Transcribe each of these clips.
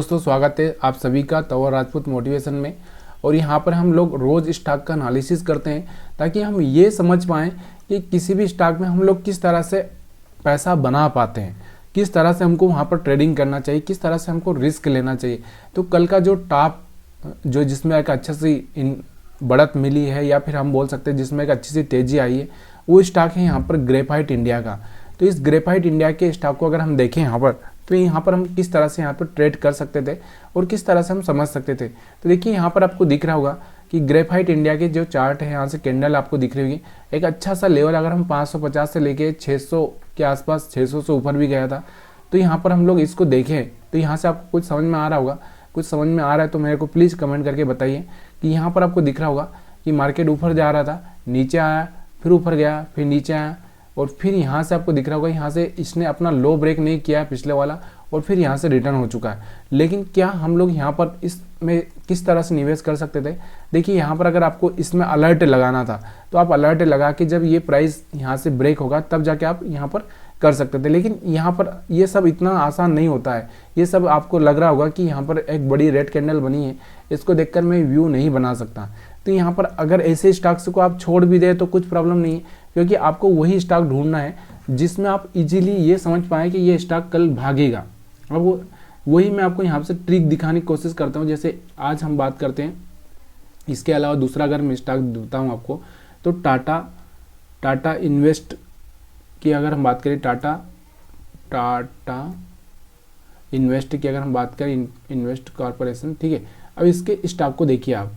दोस्तों स्वागत है आप सभी का तंवर राजपूत मोटिवेशन में। और यहाँ पर हम लोग रोज़ स्टॉक का एनालिसिस करते हैं ताकि हम ये समझ पाएँ कि किसी भी स्टॉक में हम लोग किस तरह से पैसा बना पाते हैं, किस तरह से हमको वहाँ पर ट्रेडिंग करना चाहिए, किस तरह से हमको रिस्क लेना चाहिए। तो कल का जो टॉप जो जिसमें एक अच्छा सी बढ़त मिली है या फिर हम बोल सकते हैं जिसमें एक अच्छी सी तेज़ी आई है, वो स्टॉक है यहाँ पर ग्रेफाइट इंडिया का। तो इस ग्रेफाइट इंडिया के स्टॉक को अगर हम देखें यहाँ पर, तो यहाँ पर हम किस तरह से यहाँ पर ट्रेड कर सकते थे और किस तरह से हम समझ सकते थे। तो देखिए यहाँ पर आपको दिख रहा होगा कि ग्रेफाइट इंडिया के जो चार्ट है, यहाँ से कैंडल आपको दिख रही होगी। एक अच्छा सा लेवल अगर हम 550 से लेके 600 के आसपास, 600 से ऊपर भी गया था। तो यहाँ पर हम लोग इसको देखें तो यहाँ से आपको कुछ समझ में आ रहा होगा। कुछ समझ में आ रहा है तो मेरे को प्लीज़ कमेंट करके बताइए कि यहाँ पर आपको दिख रहा होगा कि मार्केट ऊपर जा रहा था, नीचे आया, फिर ऊपर गया, फिर नीचे आया और फिर यहाँ से आपको दिख रहा होगा यहाँ से इसने अपना लो ब्रेक नहीं किया पिछले वाला और फिर यहाँ से रिटर्न हो चुका है। लेकिन क्या हम लोग यहाँ पर इसमें किस तरह से निवेश कर सकते थे? देखिए यहाँ पर अगर आपको इसमें अलर्ट लगाना था तो आप अलर्ट लगा के जब ये प्राइस यहाँ से ब्रेक होगा तब जाके आप यहाँ पर कर सकते थे। लेकिन यहाँ पर ये सब इतना आसान नहीं होता है। ये सब आपको लग रहा होगा कि यहाँ पर एक बड़ी रेड कैंडल बनी है, इसको देखकर मैं व्यू नहीं बना सकता। तो यहाँ पर अगर ऐसे स्टॉक्स को आप छोड़ भी दें तो कुछ प्रॉब्लम नहीं है, क्योंकि आपको वही स्टॉक ढूंढना है जिसमें आप इजीली ये समझ पाएँ कि ये स्टॉक कल भागेगा। अब वही मैं आपको यहाँ से ट्रिक दिखाने की कोशिश करता हूँ। जैसे आज हम बात करते हैं, इसके अलावा दूसरा अगर मैं स्टॉक देता हूँ आपको तो टाटा इन्वेस्ट की अगर हम बात करें, टाटा इन्वेस्ट की अगर हम बात करें, इन्वेस्ट कॉर्पोरेशन, ठीक है। अब इसके स्टॉक को देखिए आप,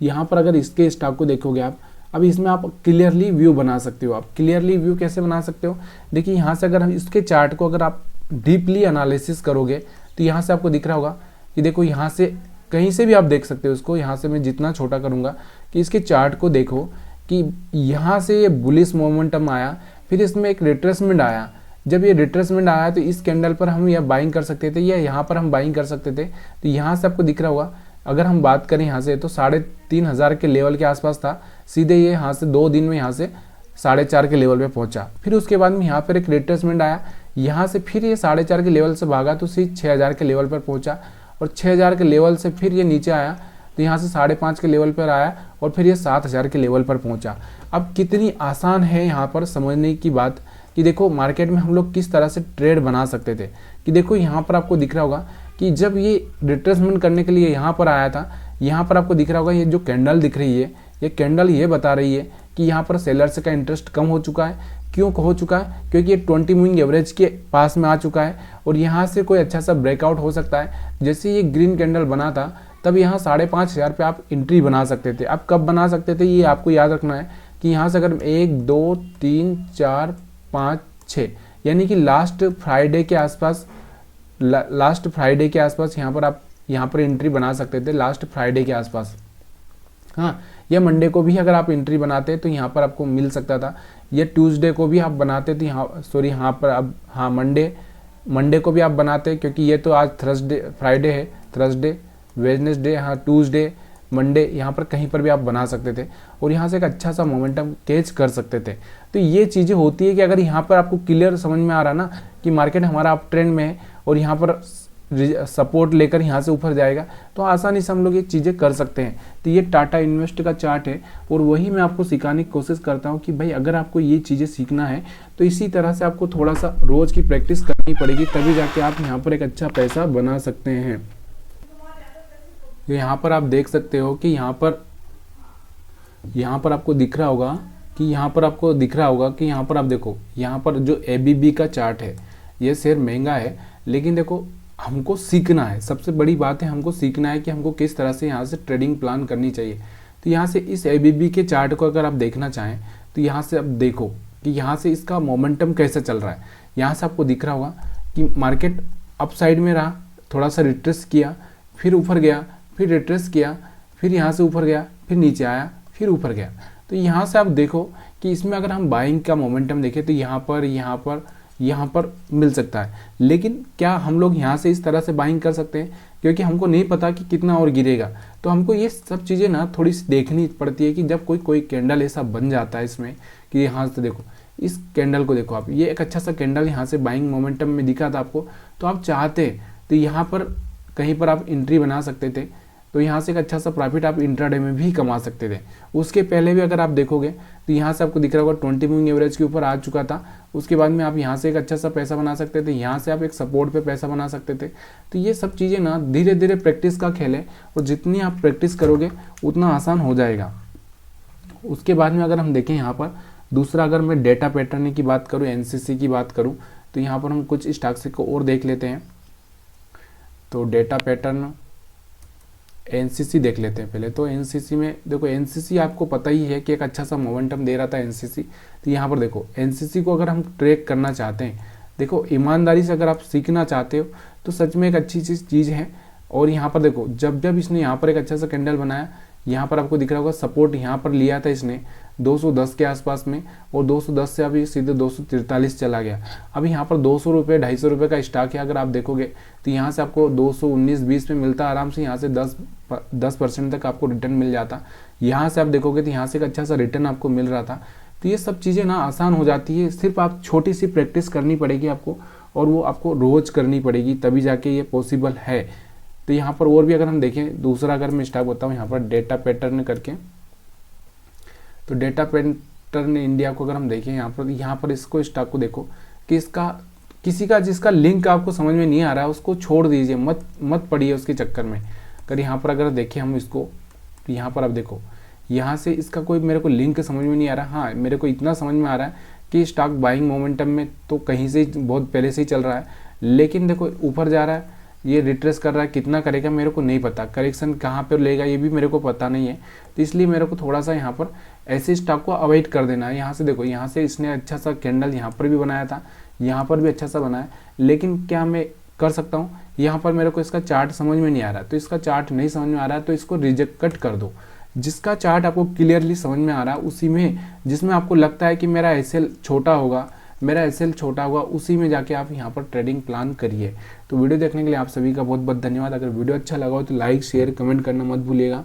यहाँ पर अगर इसके स्टॉक को देखोगे आप, अब इसमें आप क्लियरली व्यू बना सकते हो। आप क्लियरली व्यू कैसे बना सकते हो? देखिए यहाँ से अगर हम इसके चार्ट को अगर आप डीपली एनालिसिस करोगे तो यहाँ से आपको दिख रहा होगा कि देखो यहाँ से कहीं से भी आप देख सकते हो उसको। यहाँ से मैं जितना छोटा करूँगा कि इसके चार्ट को देखो कि यहाँ से ये बुलिश मोमेंटम आया, फिर इसमें एक रिट्रेसमेंट आया। जब ये रिट्रेसमेंट आया तो इस कैंडल पर हम यह बाइंग कर सकते थे या यहाँ पर हम बाइंग कर सकते थे। तो यहाँ से आपको दिख रहा होगा अगर हम बात करें यहाँ से तो 3,500 के लेवल के आसपास था। सीधे ये यहाँ से 2 दिन में यहाँ से 4.5 के लेवल पे पहुँचा। फिर उसके बाद में यहाँ पर एक रिट्रेसमेंट आया, यहाँ से फिर ये 4.5 के लेवल से भागा तो सीधे 6,000 के लेवल पर पहुँचा और 6,000 के लेवल से फिर ये नीचे आया तो यहाँ से 5.5 के लेवल पर आया और फिर ये 7,000 के लेवल पर पहुँचा। अब कितनी आसान है यहाँ पर समझने की बात कि देखो मार्केट में हम लोग किस तरह से ट्रेड बना सकते थे। कि देखो यहाँ पर आपको दिख रहा होगा कि जब ये रिट्रेसमेंट करने के लिए यहाँ पर आया था, यहाँ पर आपको दिख रहा होगा ये जो कैंडल दिख रही है, ये कैंडल ये बता रही है कि यहाँ पर सेलर्स का इंटरेस्ट कम हो चुका है। क्यों हो चुका है? क्योंकि ये 20 मूविंग एवरेज के पास में आ चुका है और यहाँ से कोई अच्छा सा ब्रेकआउट हो सकता है। जैसे ये ग्रीन कैंडल बना था तब यहाँ 5,500 पे आप एंट्री बना सकते थे। अब कब बना सकते थे ये आपको याद रखना है कि यहाँ से अगर 1 2 3 4 5 6 यानी कि लास्ट फ्राइडे के आसपास यहाँ पर आप यहाँ पर एंट्री बना सकते थे लास्ट फ्राइडे के आसपास। हाँ, या मंडे को भी अगर आप एंट्री बनाते तो यहाँ पर आपको मिल सकता था। या ट्यूसडे को भी आप बनाते तो यहाँ पर अब हाँ मंडे को भी आप बनाते, क्योंकि ये तो आज फ्राइडे है, थर्सडे, वेडनेसडे, हाँ ट्यूसडे, मंडे, यहाँ पर कहीं पर भी आप बना सकते थे और यहाँ से एक अच्छा सा मोमेंटम कैच कर सकते थे। तो ये चीज़ें होती है कि अगर यहाँ पर आपको क्लियर समझ में आ रहा ना कि मार्केट हमारा अप ट्रेंड में है और यहाँ पर सपोर्ट लेकर यहाँ से ऊपर जाएगा तो आसानी से हम लोग ये चीज़ें कर सकते हैं। तो ये टाटा इन्वेस्ट का चार्ट है और वही मैं आपको सिखाने की कोशिश करता हूँ कि भाई अगर आपको ये चीज़ें सीखना है तो इसी तरह से आपको थोड़ा सा रोज़ की प्रैक्टिस करनी पड़ेगी, तभी जाके आप यहाँ पर एक अच्छा पैसा बना सकते हैं। यहाँ पर आप देख सकते हो कि यहाँ पर आपको दिख रहा होगा कि यहाँ पर आप देखो, यहाँ पर जो ABB का चार्ट है, ये शेयर महंगा है लेकिन देखो हमको सीखना है। सबसे बड़ी बात है हमको सीखना है कि हमको किस तरह से यहाँ से ट्रेडिंग प्लान करनी चाहिए। तो यहाँ से इस ABB के चार्ट को अगर आप देखना चाहें तो यहाँ से आप देखो कि यहाँ से इसका मोमेंटम कैसे चल रहा है। यहाँ से आपको दिख रहा होगा कि मार्केट अप साइड में रहा, थोड़ा सा रिट्रेस किया, फिर ऊपर गया, फिर रिट्रेस किया, फिर यहाँ से ऊपर गया, फिर नीचे आया, फिर ऊपर गया। तो यहाँ से आप देखो कि इसमें अगर हम बाइंग का मोमेंटम देखें तो यहाँ पर मिल सकता है। लेकिन क्या हम लोग यहाँ से इस तरह से बाइंग कर सकते हैं? क्योंकि हमको नहीं पता कि कितना और गिरेगा। तो हमको ये सब चीज़ें ना थोड़ी सी देखनी पड़ती है कि जब कोई कैंडल ऐसा बन जाता है इसमें कि यहाँ से देखो इस कैंडल को देखो आप, ये एक अच्छा सा कैंडल यहाँ से बाइंग मोमेंटम में दिखा था आपको, तो आप चाहते तो यहाँ पर कहीं पर आप एंट्री बना सकते थे, तो यहाँ से एक अच्छा सा प्रॉफिट आप इंट्राडे में भी कमा सकते थे। उसके पहले भी अगर आप देखोगे तो यहाँ से आपको दिख रहा होगा 20 मूविंग एवरेज के ऊपर आ चुका था। उसके बाद में आप यहाँ से एक अच्छा सा पैसा बना सकते थे, यहाँ से आप एक सपोर्ट पे पैसा बना सकते थे। तो ये सब चीज़ें ना धीरे धीरे प्रैक्टिस का खेल है, और जितनी आप प्रैक्टिस करोगे उतना आसान हो जाएगा। उसके बाद में अगर हम देखें यहाँ पर दूसरा, अगर मैं डेटा पैटर्न की बात करूँ, एनसीसी की बात करूँ, तो यहाँ पर हम कुछ स्टॉक्स को और देख लेते हैं। तो डेटा पैटर्न एनसीसी देख लेते हैं पहले। तो एनसीसी में देखो, एनसीसी आपको पता ही है कि एक अच्छा सा मोमेंटम दे रहा था एनसीसी। तो यहाँ पर देखो एनसीसी को अगर हम ट्रैक करना चाहते हैं, देखो ईमानदारी से अगर आप सीखना चाहते हो तो सच में एक अच्छी चीज़ है। और यहाँ पर देखो जब जब इसने यहाँ पर एक अच्छा सा कैंडल बनाया, यहाँ पर आपको दिख रहा होगा सपोर्ट यहाँ पर लिया था इसने 210 के आसपास में, और 210 से अभी सीधे 243 चला गया। अभी यहाँ पर 200 रुपये 250 रुपये का स्टॉक है। अगर आप देखोगे तो यहाँ से आपको 219-20 में मिलता आराम से, यहाँ से 10% तक आपको रिटर्न मिल जाता। यहाँ से आप देखोगे तो यहाँ से एक अच्छा सा रिटर्न आपको मिल रहा था। तो ये सब चीज़ें ना आसान हो जाती है, सिर्फ आप छोटी सी प्रैक्टिस करनी पड़ेगी आपको, और वो आपको रोज़ करनी पड़ेगी, तभी जाके ये पॉसिबल है। तो यहाँ पर और भी अगर हम देखें, दूसरा अगर मैं स्टॉक बताऊँ यहाँ पर डेटा पैटर्न करके, तो डेटा पैटर्न इंडिया को अगर हम देखें यहाँ पर इसको स्टॉक को देखो कि इसका किसी का जिसका लिंक आपको समझ में नहीं आ रहा है उसको छोड़ दीजिए, मत पढ़िए उसके चक्कर में। अगर यहाँ पर अगर देखें हम इसको, तो यहाँ पर आप देखो यहाँ से इसका कोई मेरे को लिंक समझ में नहीं आ रहा। हाँ, मेरे को इतना समझ में आ रहा है कि स्टॉक बाइंग मोमेंटम में तो कहीं से बहुत पहले से ही चल रहा है, लेकिन देखो ऊपर जा रहा है, ये रिट्रेस कर रहा है, कितना करेगा मेरे को नहीं पता, करेक्शन कहाँ पर लेगा ये भी मेरे को पता नहीं है। तो इसलिए मेरे को थोड़ा सा यहाँ पर ऐसे स्टॉक को अवॉइड कर देना है। यहाँ से देखो, यहाँ से इसने अच्छा सा कैंडल यहाँ पर भी बनाया था, यहाँ पर भी अच्छा सा बनाया, लेकिन क्या मैं कर सकता हूँ, यहाँ पर मेरे को इसका चार्ट समझ में नहीं आ रहा। तो इसका चार्ट नहीं समझ में आ रहा है तो इसको रिजेक्ट कट कर दो। जिसका चार्ट आपको क्लियरली समझ में आ रहा है उसी में, जिसमें आपको लगता है कि मेरा एसएल छोटा होगा, उसी में जाके आप यहाँ पर ट्रेडिंग प्लान करिए। तो वीडियो देखने के लिए आप सभी का बहुत बहुत धन्यवाद। अगर वीडियो अच्छा लगा हो तो लाइक शेयर कमेंट करना मत भूलिएगा।